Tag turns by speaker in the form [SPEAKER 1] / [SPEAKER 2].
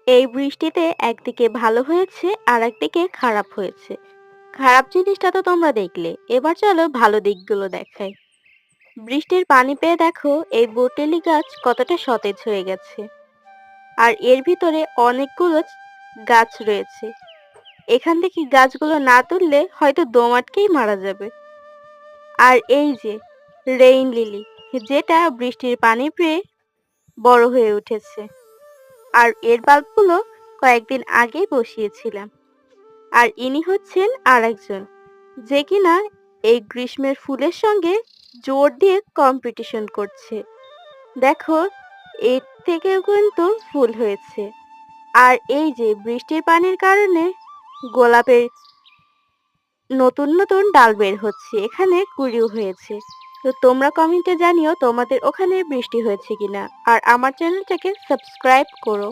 [SPEAKER 1] এই বৃষ্টিতে একদিকে ভালো হয়েছে আর একদিকে খারাপ হয়েছে। খারাপ জিনিসটা তো তোমরা দেখলে, এবার চলো ভালো দিকগুলো দেখাই। বৃষ্টির পানি পেয়ে দেখো এই বটেলি গাছ কতটা সতেজ হয়ে গেছে। আর এর ভিতরে অনেকগুলো গাছ রয়েছে। এখান থেকে গাছগুলো না তুললে হয়তো দম আটকেই মারা যাবে। আর এই যে রেইন লিলি, যেটা বৃষ্টির পানি পেয়ে বড় হয়ে উঠেছে। আর এর বাল্বগুলো কয়েকদিন আগেই বসিয়েছিলাম। আর ইনি হচ্ছেন আরেকজন, যে কিনা এই গ্রীষ্মের ফুলের সঙ্গে জোর দিয়ে কম্পিটিশন করছে। দেখো, এর থেকেও কিন্তু ফুল হয়েছে। আর এই যে বৃষ্টির পানির কারণে গোলাপের নতুন নতুন ডাল বের হচ্ছে, এখানে কুঁড়িও হয়েছে। তো তোমরা কমেন্টে জানিও তোমাদের ওখানে বৃষ্টি হয়েছে কিনা, আর আমার চ্যানেলটাকে সাবস্ক্রাইব করো।